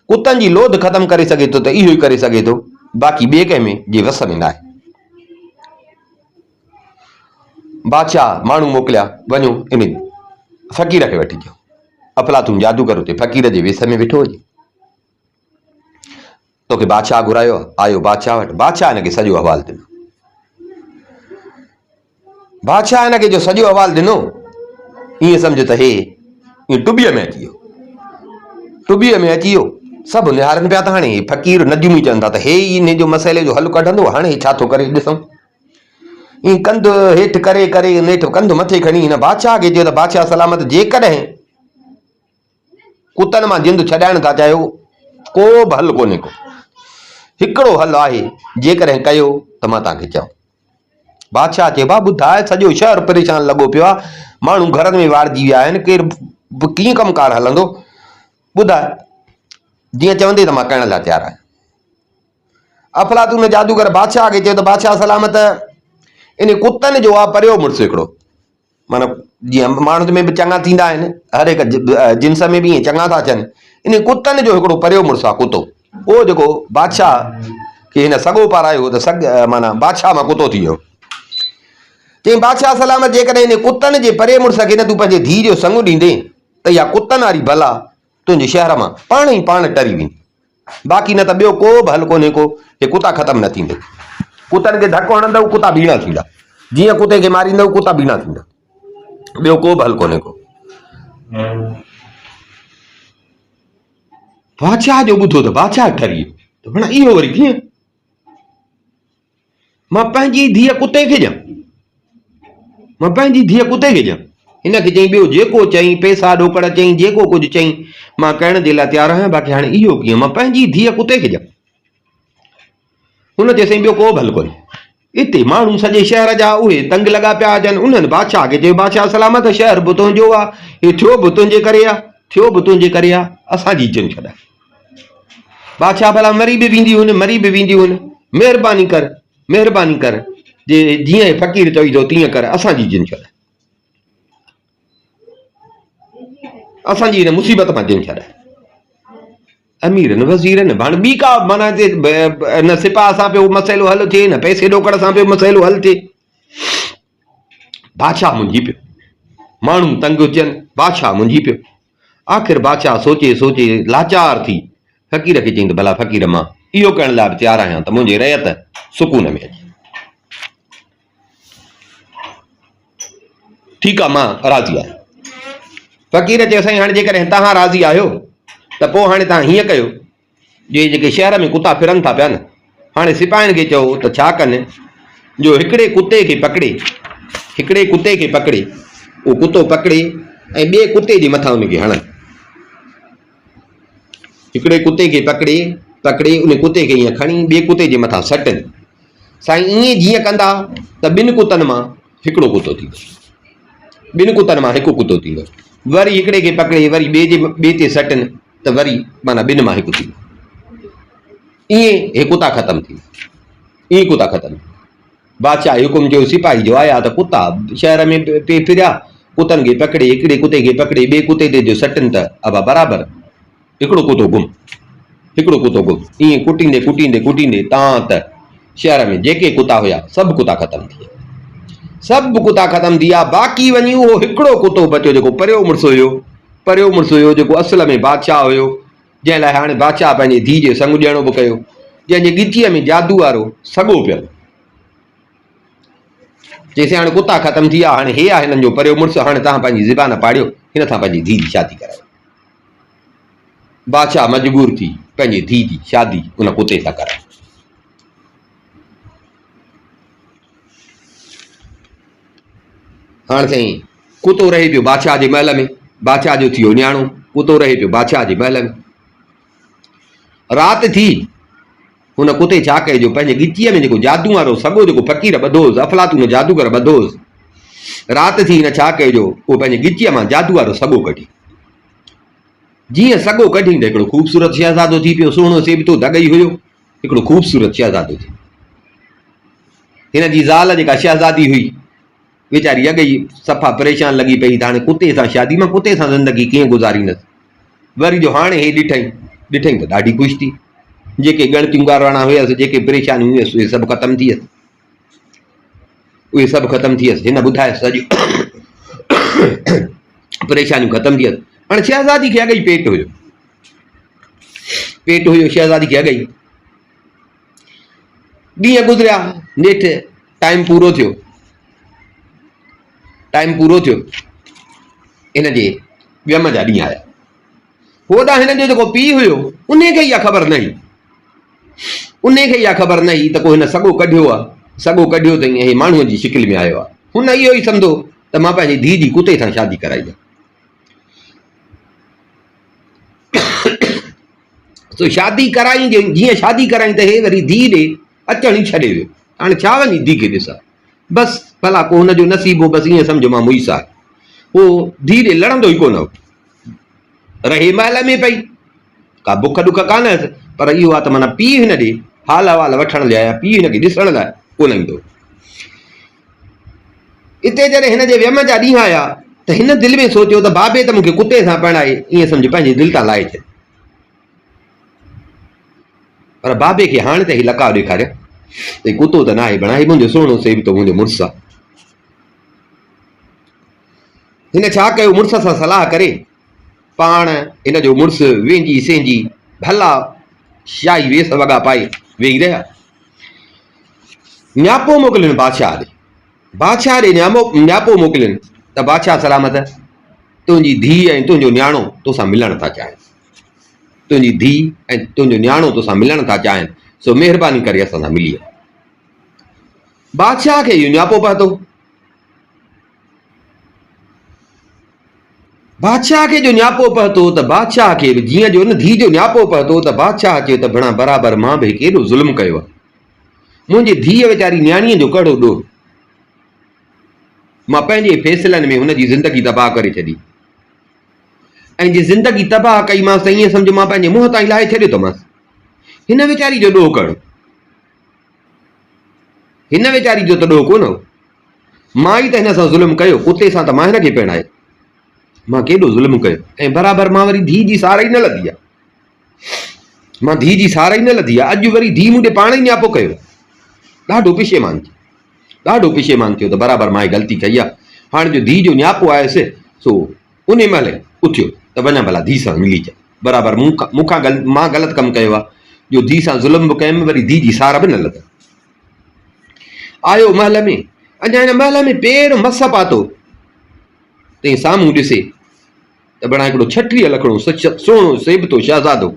कुतनि जी लोध ख़तमु करे सघे थो त इहो ई करे सघे थो, बाक़ी ॿिए कंहिं में जे वस में न आहे। बादशाह माण्हू मोकिलिया, वञो इन फ़क़ीर खे वठी अचो। अफलातून जादूगर उते फ़क़ीर जे वेस में वेठो हुजे, तोखे बादशाह घुरायो, आयो बादशाह वटि, बादशाह हिनखे सॼो अहवालु ॾिनो। बादशाह हिनखे जो सॼो अहवालु ॾिनो, ईअं सम्झो त हे ईअं टुॿीअ में अची वियो, टुॿीअ में अची वियो। सभु निहारनि पिया त हाणे फ़क़ीर नजूमी चवनि था त हे ई इन जो मसइले जो हल कढंदो, हाणे छा थो करे ॾिसूं। ईअं कंधु हेठि करे करे नेठि कंधु मथे खणी हिन बादशाह खे चयो त बादशाह सलामत, जेकॾहिं कुतनि मां जिंद छॾाइण था चाहियो, को बि हल कोन्हे को, हिकिड़ो हल आहे, जेकॾहिं कयो त मां तव्हांखे चवां। बादशाह चए भाउ ॿुधाए, सॼो शहर परेशान लॻो पियो आहे, माण्हू घरनि में वारजी विया आहिनि, केरु कीअं कमकार हलंदो, ॿुधाए, जीअं चवंदे त मां करण लाइ तयारु आहियां। अफलातून जादूगर बादशाह खे चयो त बादशाह सलामत, इन कुतनि जो आहे परियो मुड़ुसु हिकिड़ो, माना जीअं माण्हुनि में बि चङा थींदा आहिनि, हर हिकु जिन्स में बि ईअं चङा था अचनि, इन कुतनि जो हिकिड़ो परियो मुड़ुसु आहे कुतो, उहो जेको बादशाह खे हिन सॻो पारायो त माना बादशाह मां कुतो थी वियो। चई बादशाह सलामत, जेकॾहिं इन कुतनि जे परे मुड़ुस खे न तूं पंहिंजे धीउ जो संग ॾींदे त इहा कुतनि वारी भला तुंहिंजे शहर मां पाण ई पाण टरी वेंदी, बाक़ी न त ॿियो को बि हल कोन्हे को, हे कुता ख़तमु न थींदे। कुतनि खे धको हणंदव कुता बीणा थींदा, जीअं कुते खे मारींदव कुता बीणा थींदा, ॿियो को बि हल कोन्हे को। बादशाह जो ॿुधो त बादशाह ठरी वियो, त भला इहो वरी कीअं, मां पंहिंजी धीअ कुते खे ॾियां, मां पंहिंजी धीअ कुते खे ॾियां। हिनखे चई ॿियो जेको चई, पैसा ॾोकड़ चई, जेको कुझु चई मां करण जे लाइ तयारु आहियां, बाक़ी हाणे इहो कीअं, मां पंहिंजी धीअ कुते खे ॾियां। हुन चयईं ॿियो को बि हल कोन्हे, इते माण्हू सॼे शहर जा उहे तंग लॻा पिया अचनि। उन्हनि बादशाह खे चयो, बादशाह सलामत, शहर बि तुंहिंजो आहे, हे थियो बि तुंहिंजे करे आहे, थियो बि तुंहिंजे करे आहे, असांजी जिन छॾाए। बादशाह भला मरी बि वेंदी हुन, महिरबानी कर, जे जीअं फ़क़ीर चई थो तीअं कर, असांजी जिन छॾाए, असांजी हिन मुसीबत मां जिन छॾाए। अमीरनि वज़ीरनि हाणे ॿी का माना न सिपाह सां पियो मसइलो हल थिए, न पैसे ॾोकड़ सां पियो मसइलो हल थिए। बादशाह मुंझी पियो, माण्हू तंग हुजनि, बादशाह मुंझी पियो। आख़िर बादशाह सोचे लाचार थी फ़क़ीर खे चई त भला फ़क़ीर, मां इहो करण लाइ बि तयारु आहियां त मुंहिंजी रयत सुकून में अचे। ठीकु आहे, मां राज़ी आहियां। फ़क़ीर चयो, साईं हाणे जेकॾहिं तव्हां राज़ी आहियो त पोइ हाणे तव्हां हीअं कयो, जेके शहर में कुता फिरनि था पिया न, हाणे सिपाहियुनि खे चओ त छा कनि, जो हिकिड़े कुते खे पकड़े, उहो कुतो पकड़े ऐं ॿिए कुते जे मथां उनखे हणनि। हिकिड़े कुते खे पकड़े उन कुते खे ईअं खणी ॿिए कुते जे मथां सटनि। साईं ईअं जीअं कंदा त ॿिनि कुतनि मां हिकिड़ो कुतो थींदो, ॿिनि कुतनि मां हिकु कुतो थींदो। वरी हिकिड़े खे पकड़े वरी ॿिए ते सटनि त वरी माना ॿिनि मां हिकु थींदो। ईअं हे कुता ख़तमु थी। बादशाह हुकुम जो सिपाही जो आया त कुता शहर में फिरिया, कुतनि खे पकड़े, हिकिड़े कुते खे पकड़े ॿिए कुते ते जो सटनि त अब बराबरि हिकिड़ो कुतो गुम। ईअं कुटींदे तां त शहर में जेके कुता हुया सभु कुता ख़तमु थी विया। बाक़ी वञी उहो हिकिड़ो कुतो बचियो जेको परियो मुड़ुसु हुयो, जेको असल में बादशाह हुयो, जंहिं लाइ हाणे बादशाह पंहिंजे धीउ जो संग ॾियणो बि कयो, जंहिंजे ॻिचीअ में जादू वारो सॻो पियो। चईसीं हाणे कुता ख़तमु थी विया, हाणे हे आहे हिननि जो परियो मुड़ुसु, हाणे तव्हां पंहिंजी ज़बान पाड़ियो, हिन सां पंहिंजी धीउ जी शादी करायो। बादशाह मजबूर थी पंहिंजी धीउ जी शादी उन कुते सां कराई। हाणे साईं कुतो रहे पियो बादशाह जे महल में, बादशाह जो थियो न्याणो, कुतो रहे पियो बादशाह जे महल में। राति थी, हुन कुते छा कयो, पंहिंजे ॻिचीअ में जेको जादू वारो सॻो जेको फ़क़ीर ॿधो हुउसि, अफ़लातून जादूगर ॿधो हुउसि, राति थी हिन छा कयो, उहो पंहिंजे ॻिचीअ मां जादू वारो सॻो कढी। जीअं सॻो कढी त हिकिड़ो ख़ूबसूरत शहज़ादो थी पियो, सुहिणो सेबतो दॻई हुयो, हिकिड़ो ख़ूबसूरत शहज़ादो थी। हिन जी ज़ाल जेका शहज़ादी हुई वीचारी अॻई सफ़ा परेशान लॻी पई त हाणे कुते सां शादी, मां कुते सां ज़िंदगी कीअं गुज़ारींदसि। वरी जो हाणे हे ॾिठई त ॾाढी ख़ुशि थी। जेके ॻणतियूं ॻाराइणा हुयसि, जेके परेशानियूं हुयसि, उहे सभु ख़तमु थी वियसि। हिन ॿुधाए सॼो परेशानियूं ख़तमु थी वियसि। हाणे शहज़ादी खे अॻई पेट हुयो, शहज़ादी खे अॻई। ॾींहं गुज़रिया, नेठि टाइम पूरो थियो, हिन जे वियम जा ॾींहं आया। होॾां हिन जो जेको पीउ हुयो, उन खे इहा ख़बर न हुई त को हिन सॻो कढियो अथई ऐं माण्हूअ जी शिकिल में आयो आहे। हुन इहो ई सम्झो त मां पंहिंजी धीउ जी कुते सां शादी कराई आहे। सो शादी कराई, जीअं शादी कराई त हे वरी धीउ ॾे अचण ई छॾे वियो। हाणे छा वञी धीउ खे ॾिसां, बसि भला को हुनजो नसीबो, बसि ईअं सम्झो मां मुईस आहे। उहो धीउ ॾे लड़ंदो ई कोन हो, रहे महल में पई, का बुख ॾुख कान हुयसि, पर इहो आहे त माना पीउ हिन ॾे हाल अहिवाल वठण लाइ, पीउ हिनखे ॾिसण लाइ कोन ईंदो। हिते जॾहिं हिन जे वियम जा ॾींहं आया त हिन दिलि में सोचियो त बाबे त मूंखे कुते सां परणाए, ईअं सम्झ पंहिंजी दिलि तां लाहे छॾ। पर बाबे खे हाणे त ही लकाउ ॾेखारियो त कुतो त न आहे, बणाए मुंहिंजो सुहिणो सेबतो मुंहिंजो मुड़ुसु आहे। हिन छा कयो, मुड़ुस सां सलाह करे पाण हिन जो मुड़ुसु वेंजी सेंजी भला शाही वेस वॻा पाए वेही रहिया। न्यापो मोकिलिन बादशाह ॾे न्यापो मोकिलिन त बादशाह सलामत, तुंहिंजी धीउ ऐं तुंहिंजो न्याणो तोसां मिलण था चाहिनि, सो महिरबानी करे असां सां मिली। बादशाह खे इहो न्यापो पहुतो। बादशाह खे जो न्यापो पहुतो त बादशाह खे जीअं जो न धीउ जो न्यापो पहुतो त बादशाह चयो त बराबरि मां बि केॾो ज़ुल्म कयो आहे। मुंहिंजी धीअ वीचारी न्याणीअ जो कहिड़ो ॾोह, मां पंहिंजे फ़ैसिलनि में हुनजी ज़िंदगी तबाह करे छॾी, ऐं जे ज़िंदगी तबाह कई मां त ईअं सम्झो मां पंहिंजे मुंहं ताईं लाहे छॾियो थोमांसि। हिन वीचारी जो ॾोह कहिड़ो, हिन वीचारी जो त ॾोह कोन हो। मां ई त हिन सां ज़ुल्म कयो, कुते सां त मां हिनखे पहिरायो, मां केॾो ज़ुल्म कयो, ऐं बराबरि मां वरी धीउ जी सार ई न लधी आहे, मां धीउ जी सार ई न लधी आहे। अॼु वरी धीउ मूंखे पाण ई न्यापो कयो, ॾाढो पिशेमान थियो, ॾाढो पिशेमान थियो त बराबरि मां ग़लती कई आहे। हाणे जो धीउ जो न्यापो आयुसि सो उन महिल उथियो त वञा भला धीउ सां मिली अचां, बराबरि मूंखां मां ग़लति कमु कयो आहे, जो धीउ सां ज़ुल्म बि कयुमि, वरी धीउ जी सार बि न लथमि। आयो महल में, अञा हिन महल में पेर मस पातो तंहिं साम्हूं ॾिसे त बणा हिकिड़ो 36 लखणो सुहिणो सेबतो शहज़ादो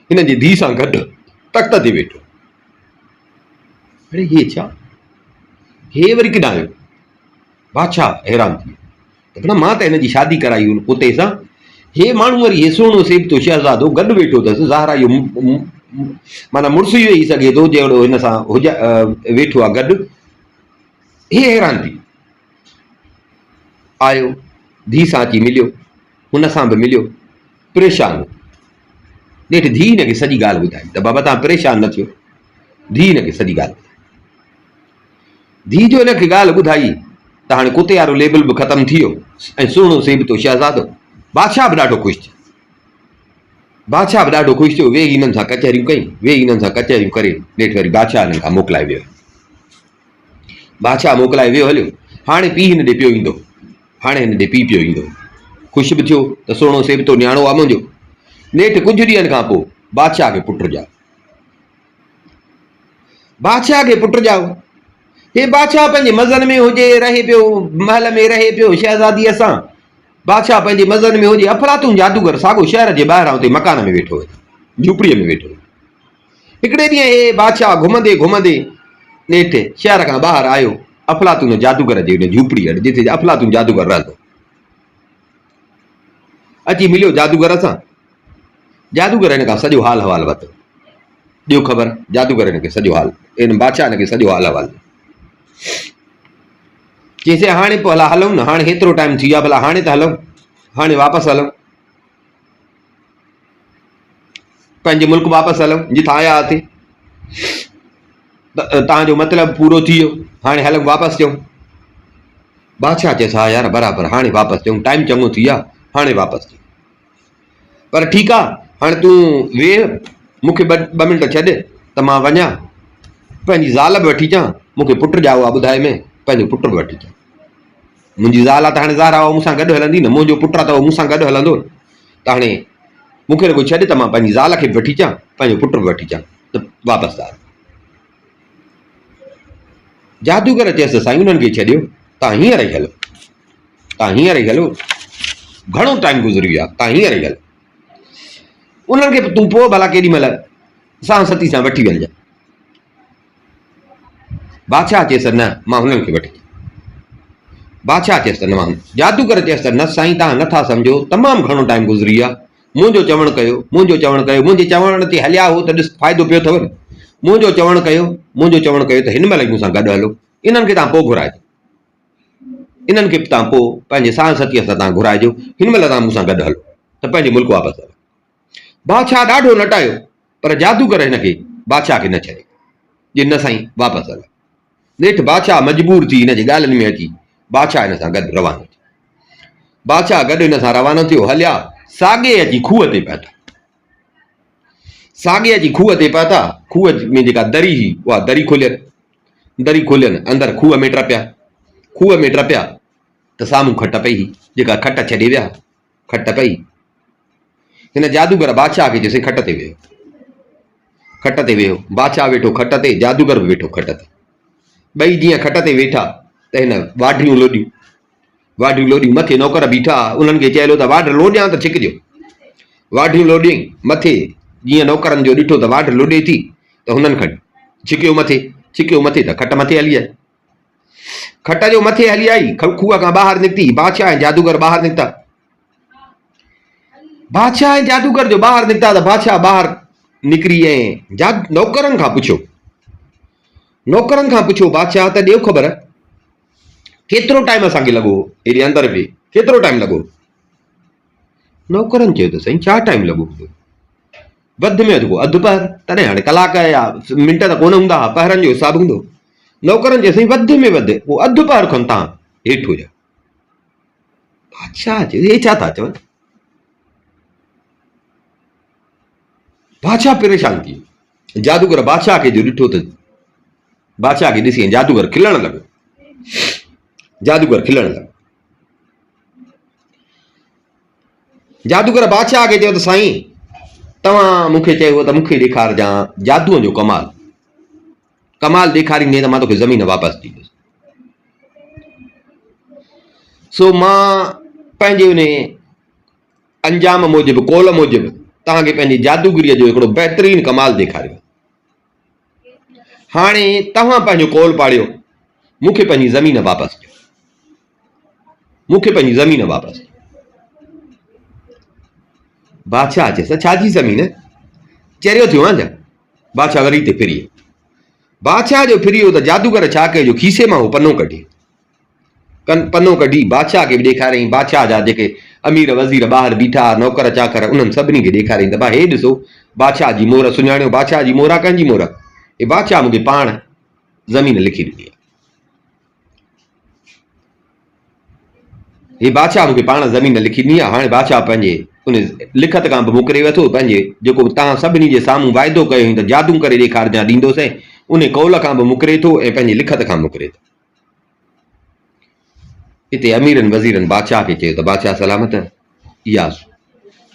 हिन जी धीउ सां गॾु तख़्त ते वेठो। अड़े हे छा, हे वरी किॾां आयो? बादशाह हैरान थी वियो त मां त हिन जी शादी कराई हुन पुते सां, हे माण्हू वरी हे सुहिणो सेबतो शहज़ादो गॾु वेठो अथसि, ज़ाहरा इहो माना मुड़ुसु ई वेही सघे थो जहिड़ो हिन सां वेठो आहे गॾु। हे हैरान थी आयो, धीउ सां अची मिलियो, हुन सां बि मिलियो, परेशान हो। ॾेठि धीउ हिनखे सॼी ॻाल्हि ॿुधाई त बाबा तव्हां परेशान न थियो। धीउ हिनखे सॼी ॻाल्हि ॿुधाई, धीउ जो हिनखे ॻाल्हि ॿुधाई त हाणे कुते वारो लेबल बि ख़तमु थी वियो ऐं सुहिणो सेबतो शहज़ादो। बादशाह बि ॾाढो ख़ुशि थियो, बादशाह बि ॾाढो ख़ुशि थियो। वेही हिननि सां कचहरियूं कई, वेही हिननि सां कचहरियूं करे ॾेठि वरी बादशाह हिननि खां मोकिलाए वियो। बादशाह मोकिलाए वियो, हलियो हाणे पीउ हिन ॾे पियो ईंदो, हाणे हिन ॾे पीउ पियो ईंदो। ख़ुशि बि थियो त सुहिणो सेबतो न्याणो आहे मुंहिंजो। नेठि कुझु ॾींहंनि खां पोइ बादशाह खे पुटु ॼाओ, बादशाह खे पुटु ॼाओ। हे बादशाह पंहिंजे मज़न में हुजे, रहे पियो महल में, रहे पियो शहज़ादीअ सां, बादशाह पंहिंजे मज़न में हुजे, अफलातून जादूगर साॻो शहर जे ॿाहिरां हुते मकान में वेठो हुयो, झूपड़ीअ में वेठो हुयो। हिकिड़े ॾींहुं हे बादशाह घुमंदे घुमंदे नेठि शहर खां ॿाहिरि आयो, अफलातून जादूगर जे झूपड़ी अॾु जिथे अफलातून जादूगर रहंदो। अची मिलियो जादूगर सां, जादूगर हिन खां सॼो हाल अहवाल वरितो, ॾियो ख़बर। जादूगर हिनखे सॼो हाल, इन बादशाह हिनखे सॼो हाल अहवाल चईसि हाणे पोइ हला हलूं न, हाणे हेतिरो टाइम थी वियो आहे, भला हाणे त हलूं, हाणे वापसि हलूं, पंहिंजे मुल्क वापसि हलूं जिथां आया हुआसीं। तव्हांजो मतिलबु पूरो थी वियो, हाणे हलूं वापसि थियूं। बादशाह चएसि हा यार बराबरि, हाणे वापसि थियूं, टाइम चङो थी वियो आहे, हाणे वापसि थियूं। पर ठीकु आहे, हाणे तूं वेह, मूंखे ॿ मिंट छॾ त मां वञा पंहिंजी ज़ाल बि वठी अचां, मूंखे पुटु ॼाओ आहे ॿुधाए में, पंहिंजो पुटु बि वठी अचां। मुंहिंजी ज़ाल आहे त हाणे ज़ारा उहो मूंसां गॾु हलंदी न, मुंहिंजो पुटु आहे त उहो मूंसां गॾु हलंदो, त हाणे मूंखे रुॻो छॾ त मां पंहिंजी ज़ाल खे बि वठी अचां, पंहिंजो पुटु बि वठी अचां, त वापसि था। जादूगर चयसि साईं उन्हनि खे छॾियो, तव्हां हींअर ई हलो, तव्हां हींअर ई हलो, घणो टाइम गुज़री वियो आहे, तव्हां हींअर ई हलो। उन्हनि खे तूं पोइ भला केॾी महिल सां सती सां वठी वञिजांइ। बादशाह चयसि न मां हुननि खे वठी, बादशाह चयसि त न, जादूगर चयसि त न साईं तव्हां नथा सम्झो, तमामु घणो टाइम गुज़री आहे, मुंहिंजो चवणु कयो, मुंहिंजो चवणु कयो, मुंहिंजे चवण ते हलिया हो त ॾिस फ़ाइदो पियो अथव न, मुंहिंजो चवणु कयो, मुंहिंजो चवणु कयो त हिन महिल ई मूंसां गॾु हलो, इन्हनि खे तव्हां पोइ घुराइजो, इन्हनि खे तव्हां पोइ पंहिंजे सां सतीअ सां तव्हां घुराइजो, हिन महिल तव्हां मूंसां गॾु हलो त पंहिंजे मुल्क वापसि हलो। बादशाह ॾाढो नटायो, पर जादूगर हिनखे बादशाह खे न छॾे, जे न साईं वापसि हलो। नेठि बादशाह मजबूर थी हिन जे ॻाल्हियुनि में अची बादशाह हिन सां गॾु रवानो थियो। बादशाह गॾु हिन सां रवानो थियो, हलिया साॻे अची खूह ते पहुता, साॻे अची खूह ते पहुता, खूह में जेका दरी हुई उहा दरी खोलियनि, दरी खोलियनि, अंदरि खूह में टपिया, खूह में टपिया त साम्हूं खट पई, जेका खट छॾे विया, खट पई। हिन जादूगर बादशाह खे चयसि खट ते वेहो, खट ते वेहो। बादशाह वेठो खट ते, जादूगर बि वेठो खट ते। ॿई जीअं खट ते वेठा त हिन वाढियूं लोॾियूं, वाढियूं लोॾियूं, मथे नौकर बीठा, उन्हनि खे चयलो त वाढ लोॾियां त छिकिजो, वाढियूं लोॾियईं मथे, जीअं नौकरनि जो ॾिठो त वाढ लोॾे थी त हुननि खणी छिकियो मथे, छिकियो मथे त खट मथे हली आई, खट जो मथे हली आई, खूह खां ॿाहिरि निकिती, बादशाह ऐं जादूगर ॿाहिरि निकिता, बादशाह ऐं जादूगर जो ॿाहिरि निकिता त बादशाह ॿाहिरि निकिरी ऐं नौकरनि खां पुछियो नौकरनि खां पुछो बादशाह त ॾियो ख़बर केतिरो टाइम असांखे लॻो हेॾे अंदरि बि केतिरो टाइम लॻो? नौकरनि चयो त साईं छा टाइम लॻो? वधि में वधि अधु पहर, तॾहिं हाणे कलाक या मिंट त कोन हूंदा, पहरनि जो हिसाबु हूंदो। नौकरनि चयो साईं वधि में वधि पोइ अधु पहर खनि तव्हां हेठि हुजा। बादशाह चयो हे छा था चवनि? बादशाह परेशान थी वियो। जादूगर बादशाह खे जो ॾिठो त बादशाह खे ॾिसी जादूगर खिलण लॻो। जादूगर खिलण लॻो। जादूगर बादशाह खे चयो त साईं तव्हां मूंखे चयो त मूंखे ॾेखारजां जादूअ जो कमाल। कमाल ॾेखारींदे त मां तोखे ज़मीन वापसि ॾींदुसि। सो मां पंहिंजे उन अंजाम मूजिबि कौल मूजिबि तव्हांखे पंहिंजी जादूगरीअ जो हिकिड़ो बहितरीनु कमाल ॾेखारियो। हाणे तव्हां पंहिंजो कौल पाड़ियो, मूंखे पंहिंजी ज़मीन वापसि ॾियो। मूंखे पंहिंजी ज़मीन वापसि ॾियो। बादशाह चयसि छाजी ज़मीन? चरियो थियो आहे छा? बादशाह वरी ते फिरी। बादशाह जो फिरी वियो त जादूगर छा कयो जो खीसे मां उहो पनो कढी पनो कढी बादशाह खे बि ॾेखारियईं। बादशाह जा जेके अमीर वज़ीर ॿाहिरि बीठा नौकर चाकर उन्हनि सभिनी खे ॾेखारियईं त भाउ हे ॾिसो बादशाह जी मोहर सुञाणियो। बादशाह जी मोहर कंहिंजी मोहर? हे बादशाह मूंखे पाण ज़मीन लिखी ॾिनी आहे। हे बादशाह मूंखे पाण ज़मीन लिखी ॾिनी आहे। हाणे बादशाह पंहिंजे उन लिखत खां बि मुकरे वठो, पंहिंजे जेको तव्हां सभिनी जे साम्हूं वाइदो कयो हुई त जादू करे ॾेखारजां ॾींदोसीं, उन कौल खां बि मुकरे थो ऐं पंहिंजी लिखत खां मुकरे थो। हिते अमीरनि वज़ीरनि बादशाह खे चयो त बादशाह सलामत, इहा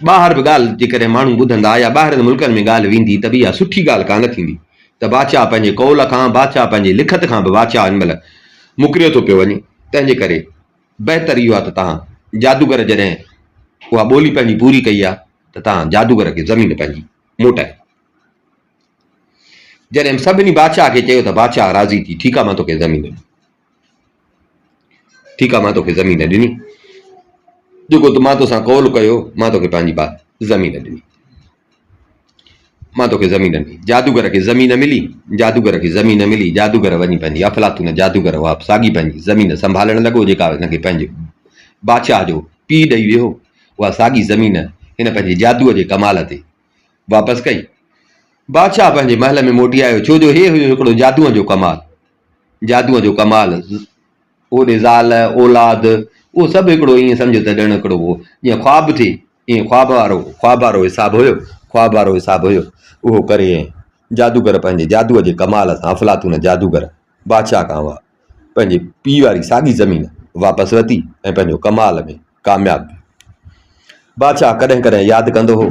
ॿाहिरि बि ॻाल्हि जेकॾहिं माण्हू ॿुधंदा या ॿाहिरि मुल्कनि में ॻाल्हि वेंदी त बि इहा सुठी ॻाल्हि कान थींदी त बादशाह पंहिंजे कौल खां, बादशाह पंहिंजे लिखत खां बि बादशाह हिन महिल मुकरियो थो पियो वञे। तंहिंजे करे बहितर इहो आहे त तव्हां जादूगर जॾहिं उहा ॿोली पंहिंजी पूरी कई आहे त तव्हां जादूगर खे ज़मीन पंहिंजी मोटाए। जॾहिं सभिनी बादशाह खे चयो त बादशाह राज़ी थी, ठीकु आहे मां तोखे ज़मीन ॾिनी, ठीकु आहे मां तोखे ज़मीन ॾिनी, जेको मां तोसां कौल कयो मां तोखे पंहिंजी ज़मीन ॾिनी, मां तोखे ज़मीन ॾिनी। जादूगर खे ज़मीन मिली, जादूगर खे ज़मीन मिली। जादूगर वञी पंहिंजी अफलातून जादूगर उहा साॻी पंहिंजी ज़मीन संभालण लॻो जेका हिनखे पंहिंजे बादशाह जो पीउ ॾेई वियो। उहा साॻी ज़मीन हिन पंहिंजे जादूअ जे कमाल ते वापसि कई। बादशाह पंहिंजे महल में मोटी आयो, छो जो हे हुयो हिकिड़ो जादूअ जो कमाल। जादूअ जो कमाल ओॾे ज़ाल औलाद उहो सभु हिकिड़ो ईअं सम्झो त ॼण हिकिड़ो उहो जीअं ख्वाबु थिए ईअं ख्वाब वारो हिसाबु हुयो, ख्वाब वारो हिसाबु हुयो उहो करे। ऐं जादूगर पंहिंजे जादूअ जे कमाल सां अफलातून जादूगर बादशाह खां उहा पंहिंजे पीउ वारी साॻी ज़मीन वापसि वरिती ऐं पंहिंजो कमाल में कामयाबु। बादशाह कॾहिं कॾहिं यादि कंदो हो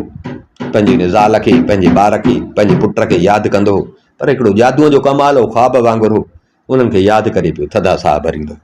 पंहिंजी हिन ज़ाल खे, पंहिंजे ॿार खे, पंहिंजे पुट खे यादि कंदो हो, पर हिकिड़ो जादूअ जो कमाल हो, ख्वाब वांगुरु हो, उन्हनि खे यादि करे पियो थधा साह भरींदो।